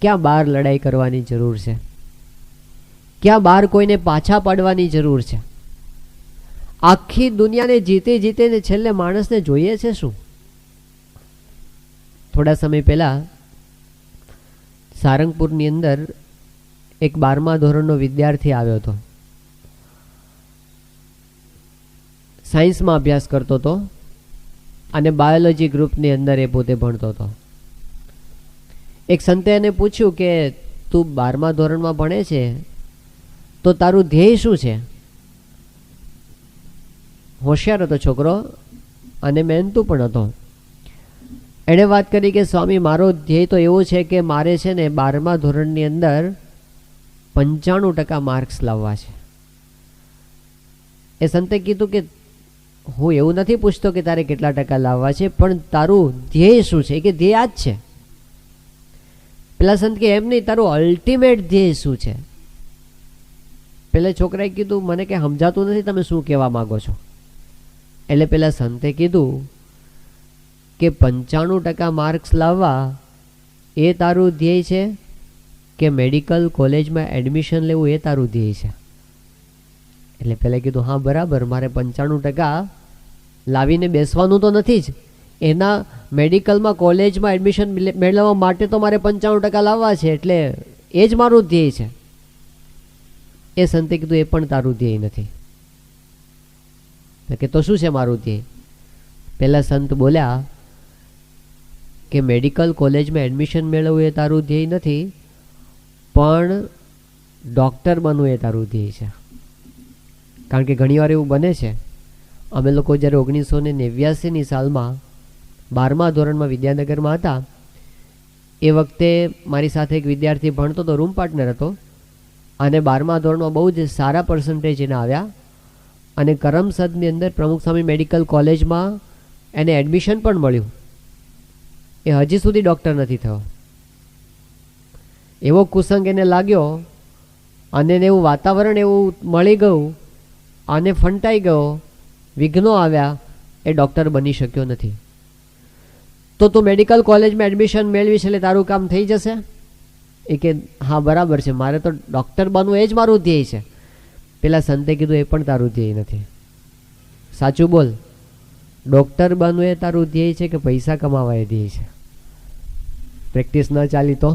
ક્યાં બહાર લડાઈ કરવાની જરૂર છે? ક્યાં બહાર કોઈને પાછા પાડવાની જરૂર છે? આખી દુનિયાને જીતે જીતે ને છેલ્લે માણસને જોઈએ છે શું? થોડા સમય પહેલા સારંગપુરની અંદર એક 12મા ધોરણનો વિદ્યાર્થી આવ્યો હતો. સાયન્સમાં અભ્યાસ કરતો હતો અને બાયોલોજી ગ્રુપની અંદર એ પોતે ભણતો હતો. એક સંતે એને પૂછ્યું કે તું 12મા ધોરણમાં ભણે છે તો તારું ધ્યેય શું છે? હોશિયાર હતો છોકરો અને મહેનતુ પણ હતો. એણે વાત કરી કે સ્વામી, મારો ધ્યેય તો એવો છે કે મારે છે ને 12મા ધોરણની અંદર 95% માર્ક્સ લાવવા છે. એ સંતે કીધું કે હું એવું નથી પૂછતો કે તારે કેટલા ટકા લાવવા છે, પણ તારું ધ્યેય શું છે? કે ધ્યેય આ જ છે. પેલા સંત કે એમ નહીં, તારું અલ્ટિમેટ ધ્યેય શું છે? પેલા છોકરાએ કીધું મને કંઈ સમજાતું નથી, તમે શું કહેવા માંગો છો? એટલે પેલા સંતે કીધું કે 95% માર્ક્સ લાવવા એ તારું ધ્યેય છે કે મેડિકલ કોલેજમાં એડમિશન લેવું એ તારું ધ્યેય છે? એટલે પેલા કીધું હા બરાબર, મારે 95% લાવીને બેસવાનું તો નથી જ, એના મેડિકલમાં કોલેજમાં એડમિશન મેળવવા માટે તો મારે 95% લાવવા છે, એટલે એ જ મારું ધ્યેય છે. એ સંતે કીધું એ પણ તારું ધ્યેય નથી. કે તો શું છે મારું ધ્યેય? પેલા સંત બોલ્યા કે મેડિકલ કોલેજમાં એડમિશન મેળવવું એ તારું ધ્યેય નથી, પણ ડૉક્ટર બનવું એ તારું ધ્યેય છે. કારણ કે ઘણીવાર એવું બને છે, અમે લોકો જ્યારે 1989ની સાલમાં 12મા ધોરણમાં વિદ્યાનગરમાં હતા, એ વખતે મારી સાથે એક વિદ્યાર્થી ભણતો હતો, રૂમ પાર્ટનર હતો, અને 12મા ધોરણમાં બહુ જ સારા પર્સન્ટેજ એને આવ્યા અને કરમસદની અંદર પ્રમુખ સ્વામી મેડિકલ કોલેજમાં એને એડમિશન પણ મળ્યું. એ હજી સુધી ડૉક્ટર નથી થયો. એવો કુસંગ એને લાગ્યો અને એવું વાતાવરણ એવું મળી ગયું અને ફંટાઈ ગયો, વિઘ્નો આવ્યા, એ ડૉક્ટર બની શક્યો નથી. તો તું મેડિકલ કોલેજમાં એડમિશન મેળવીશ એટલે તારું કામ થઈ જશે? એ કે હા બરાબર છે, મારે તો ડૉક્ટર બનવું એ જ મારું ધ્યેય છે. પેલા સંતે કીધું એ પણ તારું ધ્યેય નથી. સાચું બોલ, ડૉક્ટર બનવું એ તારું ધ્યેય છે કે પૈસા કમાવા એ ધ્યેય છે? પ્રેક્ટિસ ન ચાલી તો?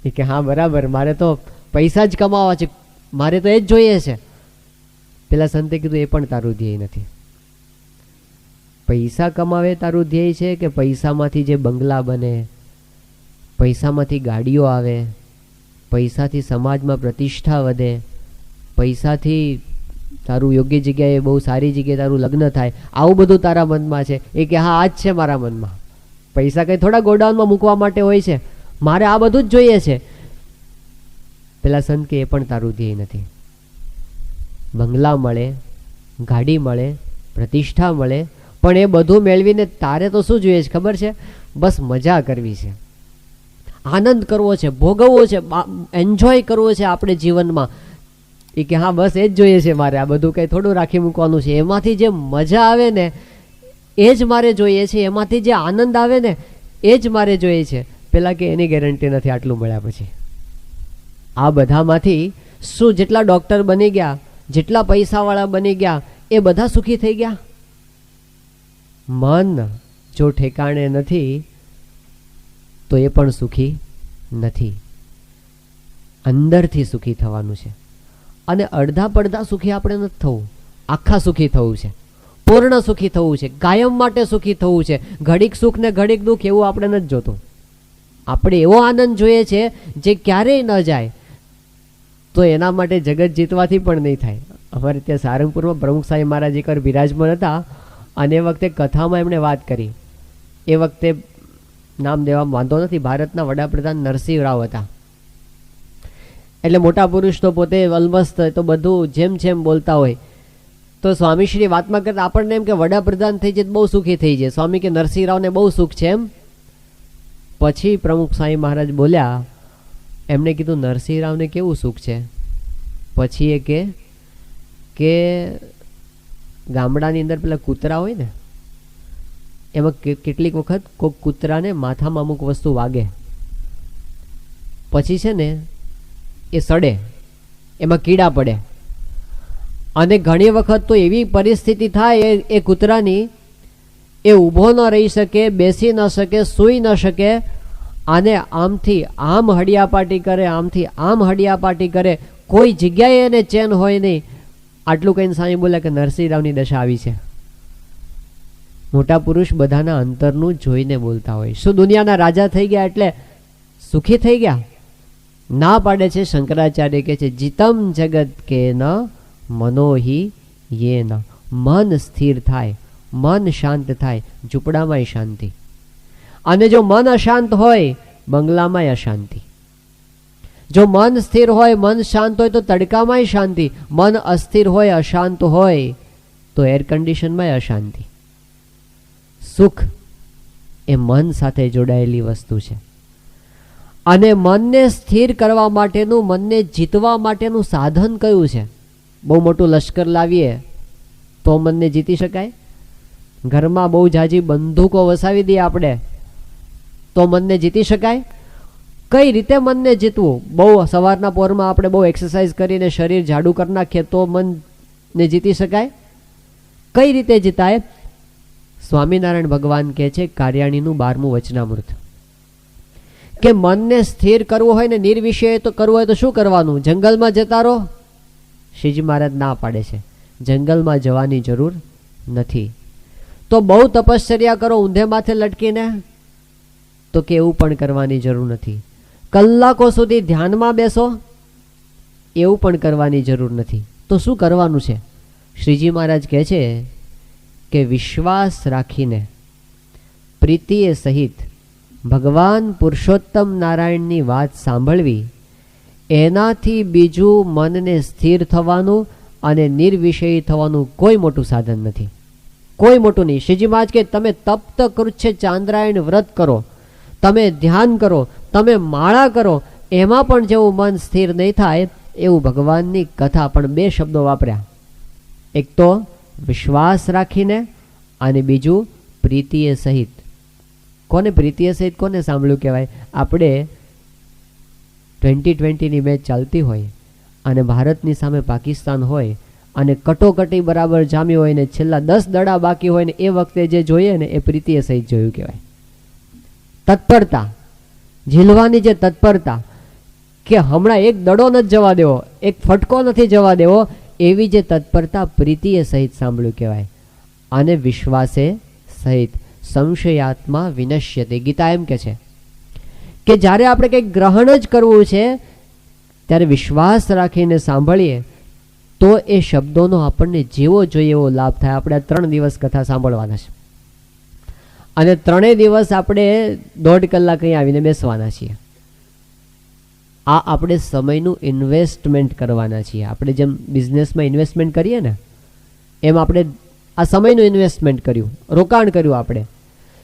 એ કે હા બરાબર, મારે તો પૈસા જ કમાવા છે, મારે તો એ જ જોઈએ છે. પેલા સંતે કીધું એ પણ તારું ધ્યેય નથી. પૈસા કમાવે તારું ધ્યેય છે કે પૈસામાંથી જે બંગલા બને, પૈસામાંથી ગાડીઓ આવે, પૈસાથી સમાજમાં પ્રતિષ્ઠા વધે, પૈસાથી તારું યોગ્ય જગ્યાએ બહુ સારી જગ્યાએ તારું લગ્ન થાય, આવું બધું તારા મનમાં છે? એ કે હા આ જ છે મારા મનમાં. પૈસા કંઈ થોડા ગોડાઉનમાં મૂકવા માટે હોય છે, મારે આ બધું જ જોઈએ છે. પેલા સંત કે એ પણ તારું ધ્યેય નથી. બંગલા મળે, ગાડી મળે, પ્રતિષ્ઠા મળે, પણ એ બધું મેળવીને તારે તો શું જોઈએ છે ખબર છે? બસ મજા કરવી છે, આનંદ કરવો છે, ભોગવવો છે, એન્જોય કરવો છે આપણે જીવનમાં. એ કે હા બસ એ જ જોઈએ છે મારે, આ બધું કંઈ થોડું રાખી મૂકવાનું છે. એમાંથી જે મજા આવે ને એ જ મારે જોઈએ છે, એમાંથી જે આનંદ આવે ને એ જ મારે જોઈએ છે. પેલા કે એની ગેરંટી નથી આટલું મળ્યા પછી. આ બધામાંથી શું જેટલા ડૉક્ટર બની ગયા, જેટલા પૈસાવાળા બની ગયા, એ બધા સુખી થઈ ગયા? મન જો ઠેકાણે નથી તો એ પણ સુખી નથી. અંદરથી સુખી થવાનું છે. અને અડધા પડધા સુખી આપણે નથી થવું, આખા સુખી થવું છે, પૂર્ણ સુખી થવું છે, કાયમ માટે સુખી થવું છે. ઘડીક સુખ ને ઘડીક દુઃખ એવું આપણે નથી જોતું. આપણે એવો આનંદ જોઈએ છે જે ક્યારેય ન જાય. તો એના માટે જગત જીતવાથી પણ નહીં થાય. અમારે ત્યાં સારંગપુરમાં પ્રમુખ સાહેબ મહારાજ એકવાર બિરાજમાન હતા અને એ વખતે કથામાં એમણે વાત કરી. એ વખતે નામ દેવામાં વાંધો નથી, ભારતના વડાપ્રધાન નરસિંહ રાવ હતા. એટલે મોટા પુરુષ તો પોતે અલમસ્ત તો બધું જેમ જેમ બોલતા હોય. તો સ્વામીશ્રી વાતમાં કરતા આપણને એમ કે વડાપ્રધાન થઈ જાય બહુ સુખી થઈ જાય. સ્વામી કે નરસિંહ રાવને બહુ સુખ છે એમ. પછી પ્રમુખ સાંઈ મહારાજ બોલ્યા, એમણે કીધું નરસિંહ રાવને કેવું સુખ છે? પછી એ કે ગામડાની અંદર પેલા કૂતરા હોય ને, એમાં કેટલીક વખત કોઈક કૂતરાને માથામાં અમુક વસ્તુ વાગે પછી છે ને એ સડે, એમાં કીડા પડે. અને ઘણી વખત તો એવી પરિસ્થિતિ થાય એ કૂતરાની, એ ઊભો ન રહી શકે, બેસી ન શકે, સૂઈ ન શકે, અને આમથી આમ હડિયાપાટી કરે, આમથી આમ હડિયાપાટી કરે, કોઈ જગ્યાએ એને ચેન હોય નહીં. આટલું કહીને સ્વામી બોલ્યા કે નરસિંહરાવની દશા આવી છે. મોટા પુરુષ બધાના અંતરનું જોઈને બોલતા હોય. શું દુનિયાના રાજા થઈ ગયા એટલે સુખી થઈ ગયા? ના પાડે છે શંકરાચાર્ય, કે છે જીતમ જગત કે ન મનોહી યે ન. મન સ્થિર થાય, મન શાંત થાય, ઝૂંપડામાંય શાંતિ. અને જો મન અશાંત હોય, બંગલામાંય અશાંતિ. જો મન સ્થિર હોય, મન શાંત હોય તો તડકામાંય શાંતિ. મન અસ્થિર હોય, અશાંત હોય તો એર કન્ડિશનમાંય અશાંતિ. સુખ એ મન સાથે જોડાયેલી વસ્તુ છે. અને મનને સ્થિર કરવા માટેનું, મનને જીતવા માટેનું સાધન કયું છે? બહુ મોટું લશ્કર લાવીએ તો મનને જીતી શકાય? ઘરમાં બહુ જાજી બંદૂકો વસાવી દઈએ આપણે તો મનને જીતી શકાય? કઈ રીતે મનને જીતવું? બહુ સવારના પોરમાં આપણે બહુ એક્સરસાઇઝ કરીને શરીર જાડું કરી નાખીએ તો મનને જીતી શકાય? કઈ રીતે જીતાય? સ્વામિનારાયણ ભગવાન કહે છે કાર્યાણીનું 12મું વચનામૃત, કે મનને સ્થિર કરવું હોય ને નિર્વિષય તો કરવું હોય તો શું કરવાનું? જંગલમાં જતા રહો. શ્રીજી મહારાજ ના પાડે છે, જંગલમાં જવાની જરૂર નથી. તો બહુ તપશ્ચર્યા કરો ઊંધે માથે લટકીને, તો કે એવું પણ કરવાની જરૂર નથી. કલાકો સુધી ધ્યાનમાં બેસો, એવું પણ કરવાની જરૂર નથી. તો શું કરવાનું છે? શ્રીજી મહારાજ કહે છે કે વિશ્વાસ રાખીને પ્રીતિએ સહિત ભગવાન પુરુષોત્તમ નારાયણની વાત સાંભળવી, એનાથી બીજું મનને સ્થિર થવાનું અને નિર્વિષયી થવાનું કોઈ મોટું સાધન નથી. કોઈ મોટું નહીં. શ્રીજી મહારાજ કે તમે તપ્ત કૃચ્છ ચાંદ્રાયણ વ્રત કરો, તમે ધ્યાન કરો, તમે માળા કરો, એમાં પણ જેવું મન સ્થિર નહીં થાય એવું ભગવાનની કથા. પણ બે શબ્દો વાપર્યા, એક તો વિશ્વાસ રાખીને અને બીજું પ્રીતિએ સહિત. કોને પ્રીતિએ સહિત કોને સાંભળ્યું કહેવાય? આપણે 2020ની મેચ ચાલતી હોય અને ભારતની સામે પાકિસ્તાન હોય અને કટોકટી બરાબર જામી હોય ને છેલ્લા 10 દડા બાકી હોય ને એ વખતે જે જોઈએ ને એ પ્રીતિએ સહિત જોયું કહેવાય. તત્પરતા, ઝીલવાની જે તત્પરતા, કે હમણાં એક દડો નથી જવા દેવો, એક ફટકો નથી જવા દેવો, એવી જે તત્પરતા પ્રીતિએ સહિત સાંભળ્યું કહેવાય. અને વિશ્વાસે સહિત સંશયાત્મા વિનશ્યતે. ગીતા એમ કે છે કે જ્યારે આપણે કંઈક ગ્રહણ જ કરવું છે ત્યારે વિશ્વાસ રાખીને સાંભળીએ તો એ શબ્દોનો આપણને જેવો જોઈએ એવો લાભ થાય. આપણે 3 દિવસ કથા સાંભળવાના છે અને 3 દિવસ આપણે 1.5 કલાક અહીં આવીને બેસવાના છીએ. આ આપણે સમયનું ઇન્વેસ્ટમેન્ટ કરવાના છીએ. આપણે જેમ બિઝનેસમાં ઇન્વેસ્ટમેન્ટ કરીએ ને એમ આપણે આ સમયનું ઇન્વેસ્ટમેન્ટ કર્યું, રોકાણ કર્યું. આપણે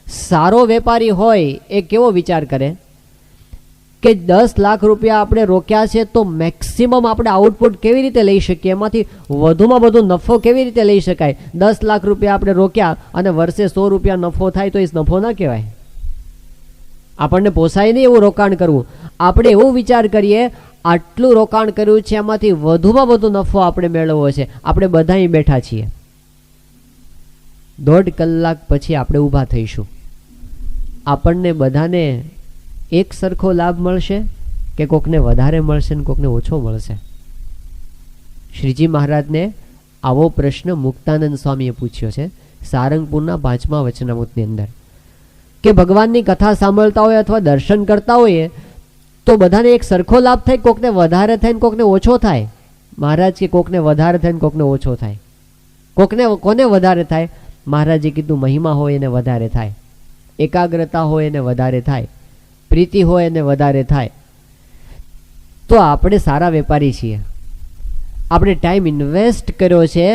સારો વેપારી હોય એ કેવો વિચાર કરે કે 10 લાખ રૂપિયા આપણે રોક્યા છે તો મેક્સિમમ આપણે આઉટપુટ કેવી રીતે લઈ શકીએ, એમાંથી વધુમાં વધુ નફો કેવી રીતે લઈ શકાય. 10 લાખ રૂપિયા આપણે રોક્યા અને વર્ષે 100 રૂપિયા નફો થાય તો એ નફો ના કહેવાય. આપણને પોસાય નહીં એવું રોકાણ કરવું. આપણે એવો વિચાર કરીએ આટલું રોકાણ કર્યું છે એમાંથી વધુમાં વધુ નફો આપણે મેળવવો છે. આપણે બધા અહીં બેઠા છીએ, 1.5 કલાક પછી આપણે ઊભા થઈશું. આપણને બધાને એક સરખો લાભ મળશે કે કોકને વધારે મળશે ને કોકને ઓછો મળશે? શ્રીજી મહારાજને આવો પ્રશ્ન મુક્તાનંદ સ્વામીએ પૂછ્યો છે સારંગપુરના 5મા વચનામૃતની અંદર, કે ભગવાનની કથા સાંભળતા હોય અથવા દર્શન કરતા હોઈએ તો બધાને એક સરખો લાભ થાય, કોકને વધારે થાય ને કોકને ઓછો થાય? મહારાજ કે કોકને વધારે થાય ને કોકને ઓછો થાય. કોને વધારે થાય? મહારાજે કીધું મહિમા હોય એને વધારે થાય, એકાગ્રતા હોય એને વધારે થાય, પ્રીતિ હોય એને વધારે થાય. તો આપણે સારા વેપારી છીએ, આપણે ટાઈમ ઇન્વેસ્ટ કર્યો છે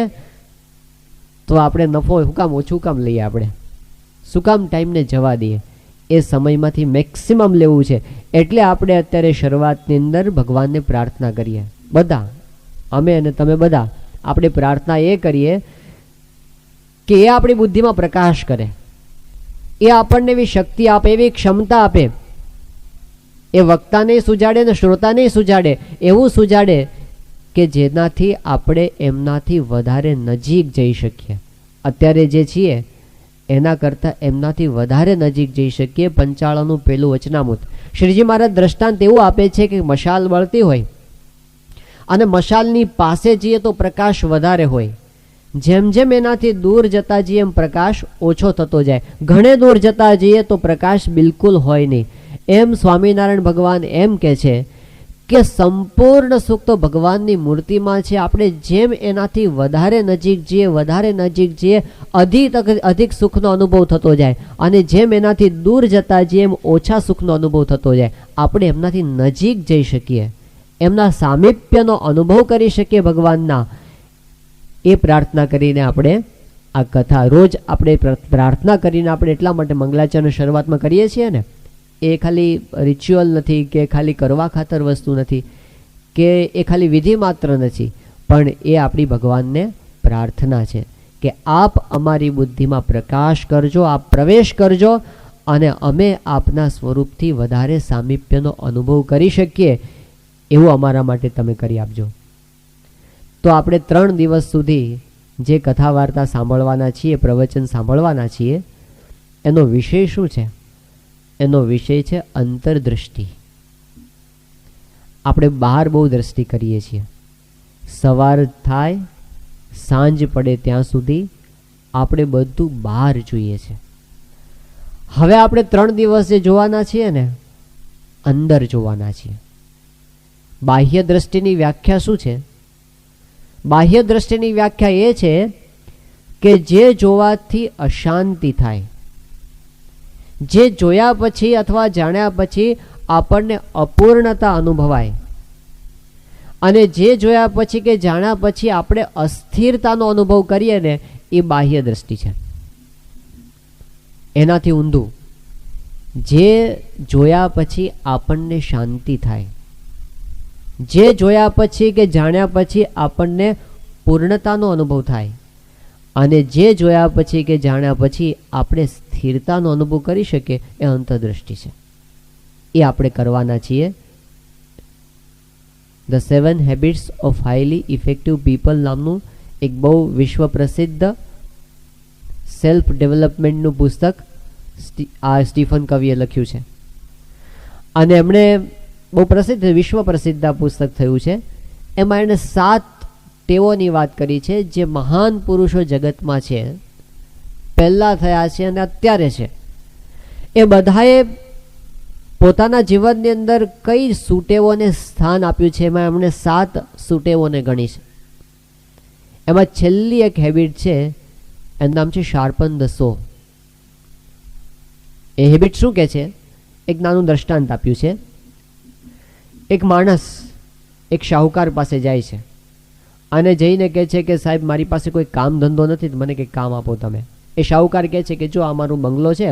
તો આપણે નફો શું કામ ઓછું કામ લઈએ? આપણે શું કામ ટાઈમને જવા દઈએ? એ સમયમાંથી મેક્સિમમ લેવું છે. એટલે આપણે અત્યારે શરૂઆતની અંદર ભગવાનને પ્રાર્થના કરીએ, બધા અમે અને તમે બધા આપણે પ્રાર્થના એ કરીએ કે એ આપણી બુદ્ધિમાં પ્રકાશ કરે, એ આપણને એવી શક્તિ આપે, એવી ક્ષમતા આપે એ વક્તાને સુજાડે ને શ્રોતાને સુજાડે, એવું સુજાડે કે જેનાથી આપણે એમનાથી વધારે નજીક જઈ શકીએ. અત્યારે જે છીએ એના કરતાં એમનાથી વધારે નજીક જઈ શકીએ. પંચાળાનું પેલું વચનામૃત શ્રીજી મહારાજ દ્રષ્ટાંત એવું આપે છે કે મશાલ બળતી હોય અને મશાલની પાસે જઈએ તો પ્રકાશ વધારે હોય. જેમ જેમ એનાથી દૂર જતા જઈએ એમ પ્રકાશ ઓછો થતો જાય. ઘણે દૂર જતા જઈએ તો પ્રકાશ બિલકુલ હોય નહીં. એમ સ્વામિનારાયણ ભગવાન એમ કહે છે કે સંપૂર્ણ સુખ તો ભગવાનની મૂર્તિમાં છે. આપણે જેમ એનાથી વધારે નજીક જઈએ અધિક સુખનો અનુભવ થતો જાય અને જેમ એનાથી દૂર જતા જઈએ એમ ઓછા સુખનો અનુભવ થતો જાય. આપણે એમનાથી નજીક જઈ શકીએ, એમના સામીપ્યનો અનુભવ કરી શકીએ ભગવાનના. એ પ્રાર્થના કરીને આપણે આ કથા રોજ આપણે પ્રાર્થના કરીને આપણે એટલા માટે મંગલાચરણ શરૂઆતમાં કરીએ છીએ ને, એ ખાલી રિચ્યુઅલ નથી કે ખાલી કરવા ખાતર વસ્તુ નથી કે એ ખાલી વિધિ માત્ર નથી, પણ એ આપણી ભગવાનને પ્રાર્થના છે કે આપ અમારી બુદ્ધિમાં પ્રકાશ કરજો, આપ પ્રવેશ કરજો અને અમે આપના સ્વરૂપથી વધારે સામીપ્યનો અનુભવ કરી શકીએ એવું અમારા માટે તમે કરી આપજો. તો આપણે 3 દિવસ સુધી જે કથા વાર્તા સાંભળવાના છીએ, પ્રવચન સાંભળવાના છીએ, એનો વિષય શું છે? એનો વિષય છે અંતરદૃષ્ટિ. આપણે બહાર બહુ દ્રષ્ટિ કરીએ છીએ. સવાર થાય સાંજ પડે ત્યાં સુધી આપણે બધું બહાર જોઈએ છે. હવે આપણે 3 દિવસ જે જોવાના છીએ ને, અંદર જોવાના છીએ. બાહ્ય દ્રષ્ટિની વ્યાખ્યા શું છે? બાહ્ય દ્રષ્ટિની વ્યાખ્યા એ છે કે જે જોવાથી અશાંતિ થાય, જે જોયા પછી અથવા જાણ્યા પછી આપણને અપૂર્ણતા અનુભવાય અને જે જોયા પછી કે જાણ્યા પછી આપણે અસ્થિરતાનો અનુભવ કરીએ ને, એ બાહ્ય દ્રષ્ટિ છે. એનાથી ઊંધું, જે જોયા પછી આપણને શાંતિ થાય, જે જોયા પછી કે જાણ્યા પછી આપણને પૂર્ણતાનો અનુભવ થાય અને જે જોયા પછી કે જાણ્યા પછી આપણે સ્થિરતાનો અનુભવ કરી શકીએ, એ અંતરદૃષ્ટિ છે. એ આપણે કરવાના છીએ. The 7 habits of highly effective people નામનું એક બહુ વિશ્વ પ્રસિદ્ધ સેલ્ફ ડેવલપમેન્ટનું પુસ્તક આ સ્ટીફન કવીએ લખ્યું છે અને એમણે બહુ પ્રસિદ્ધ, વિશ્વ પ્રસિદ્ધ આ પુસ્તક થયું છે. એમાં એણે 7 ટેવોની વાત કરી છે જે મહાન પુરુષો જગતમાં છે, પહેલા થયા છે અને અત્યારે છે. એ બધાએ પોતાના જીવનની અંદર કઈ સુટેવોને સ્થાન આપ્યું છે, એમાં એમણે 7 સુટેવોને ગણી છે. એમાં છેલ્લી એક હેબિટ છે, એનું નામ છે શાર્પન ધ સો. એ હેબિટ શું કહે છે? એક નાનું દ્રષ્ટાંત આપ્યું છે. એક માણસ એક શાહુકાર પાસે જાય છે અને જઈને કહે છે કે સાહેબ મારી પાસે કોઈ કામ ધંધો નથી, મને કંઈક કામ આપો તમે. એ શાહુકાર કહે છે કે જો આ મારું બંગલો છે,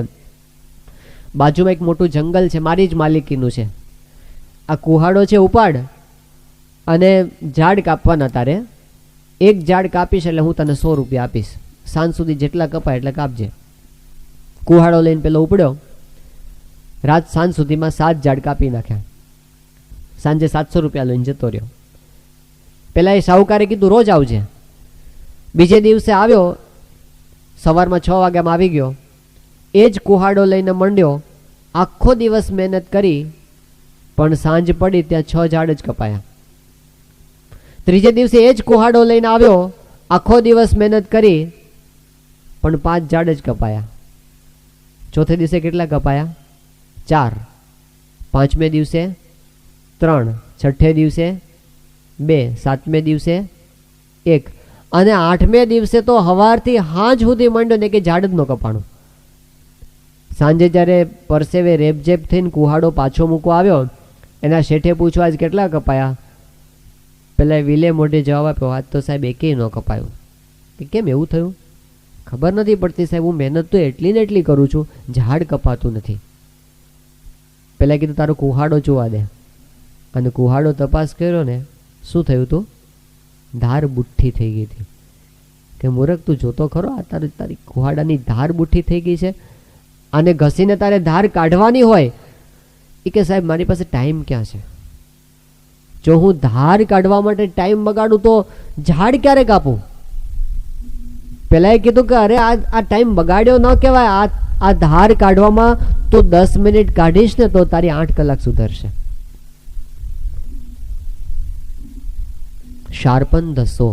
બાજુમાં એક મોટું જંગલ છે, મારી જ માલિકીનું છે, આ કુહાડો છે ઉપાડ અને ઝાડ કાપવાના તારે, એક ઝાડ કાપીશ એટલે હું તને 100 રૂપિયા આપીશ, સાંજ સુધી જેટલા કપાય એટલે કાપજે. કુહાડો લઈને પેલો ઉપડ્યો, રાત સાંજ સુધીમાં 7 ઝાડ કાપી નાખ્યા, સાંજે 700 રૂપિયા લઈને જતો રહ્યો. પેલા એ શાહુકારે કીધું રોજ આવજે. બીજે દિવસે આવ્યો, સવારમાં 6 વાગ્યામાં આવી ગયો, એ જ કુહાડો લઈને મંડ્યો, આખો દિવસ મહેનત કરી પણ સાંજ પડી ત્યાં 6 ઝાડ જ કપાયા. ત્રીજે દિવસે એ જ કુહાડો લઈને આવ્યો, આખો દિવસ મહેનત કરી પણ 5 ઝાડ જ કપાયા. ચોથે દિવસે કેટલા કપાયા? 4. પાંચમે દિવસે 3, છઠ્ઠે દિવસે 2, સાતમે દિવસે 1 અને 8મે દિવસે તો હવારથી હાંજ સુધી માંડ્યો ને કે ઝાડ જ ન કપાણું. સાંજે જ્યારે પરસેવે રેપઝેપ થઈને કુહાડો પાછો મૂકવા આવ્યો, એના શેઠે પૂછવા આજ કેટલા કપાયા? પેલા વિલે મોઢે જવાબ આપ્યો, આજ તો સાહેબ એકેય ન કપાયું. કે કેમ એવું થયું? ખબર નથી પડતી સાહેબ, હું મહેનત તો એટલી ને એટલી કરું છું, ઝાડ કપાતું નથી. પેલા કીધું તારો કુહાડો જોવા દે, અને કુહાડો તપાસ કર્યો ને, શું થયું હતું? ધાર બુઠ્ઠી થઈ ગઈ હતી. કે મૂરખ તું જોતો ખરો, આ તારી કુહાડાની ધાર બુઠ્ઠી થઈ ગઈ છે, અને ઘસીને તારે ધાર કાઢવાની હોય એ કે સાહેબ મારી પાસે ટાઈમ ક્યાં છે? જો હું ધાર કાઢવા માટે ટાઈમ બગાડું તો ઝાડ ક્યારે કાપું? પેલા એ કીધું કે અરે આ ટાઈમ બગાડ્યો ન કહેવાય, આ ધાર કાઢવામાં તો 10 મિનિટ કાઢીશ ને તો તારી 8 કલાક સુધરશે. શાર્પન ધ સો.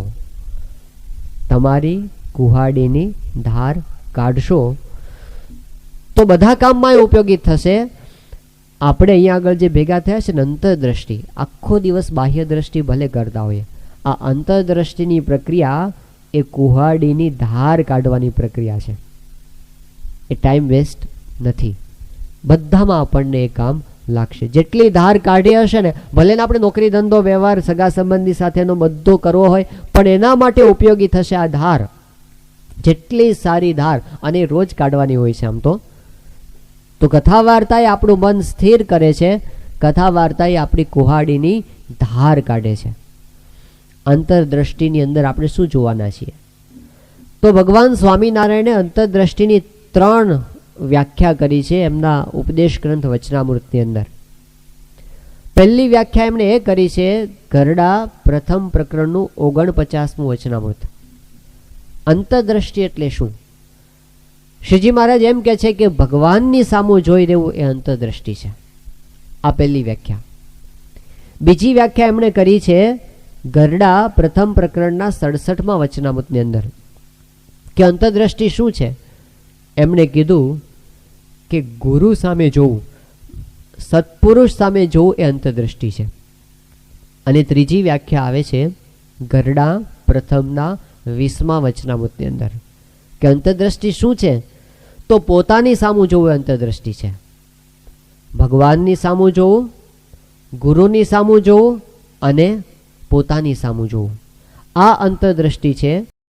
તમારી કુહાડીની ધાર કાઢશો તો બધા કામમાં ઉપયોગી થશે. આપણે અહીંયા આગળ જે ભેગા થયા છે ને, અંતરદ્રષ્ટિ, આખો દિવસ બાહ્ય દ્રષ્ટિ ભલે કરતા હોઈએ, આ અંતરદ્રષ્ટિની પ્રક્રિયા એ કુહાડીની ધાર કાઢવાની પ્રક્રિયા છે. એ ટાઈમ વેસ્ટ નથી. બધામાં આપણને એ કામ લાગશે. જેટલી ધાર કાઢી હશે ને, ભલે ને આપણે નોકરી ધંધો વ્યવહાર સગા સંબંધી સાથેનો બધો કરવો હોય, પણ એના માટે ઉપયોગી થશે આ ધાર. જેટલી સારી ધાર, અને રોજ કાઢવાની હોય છે. આમ તો કથા વાર્તા એ આપણું મન સ્થિર કરે છે. કથા વાર્તા એ આપણી કુહાડીની ધાર કાઢે છે. અંતરદ્રષ્ટિની અંદર આપણે શું જોવાના છીએ? તો ભગવાન સ્વામિનારાયણે અંતરદ્રષ્ટિની 3 વ્યાખ્યા કરી છે એમના ઉપદેશ ગ્રંથ વચનામૃતની અંદર. પહેલી વ્યાખ્યા એમણે એ કરી છે ગરડા પ્રથમ પ્રકરણનું 49મું વચનામૃત. અંતરદ્રષ્ટિ એટલે શું? શ્રીજી મહારાજ એમ કહે છે કે ભગવાનની સામું જોઈ રહેવું એ અંતરદ્રષ્ટિ છે. આ પહેલી વ્યાખ્યા. બીજી વ્યાખ્યા એમણે કરી છે ગરડા પ્રથમ પ્રકરણના 67મા વચનામૃતની અંદર કે અંતરદ્રષ્ટિ શું છે. એમણે કીધું કે ગુરુ સામે જોવું, સત્પુરુષ સામે જોવું એ અંતરદ્રષ્ટિ છે. અને ત્રીજી વ્યાખ્યા આવે છે ગરડા પ્રથમના 20મા વચનામૃતની અંદર કે અંતરદ્રષ્ટિ શું છે? તો પોતાની સામું જોવું અંતરદ્રષ્ટિ છે. ભગવાનની સામું જોવું, ગુરુની સામું જોવું અને પોતાની સામું જોવું, આ અંતરદ્રષ્ટિ છે.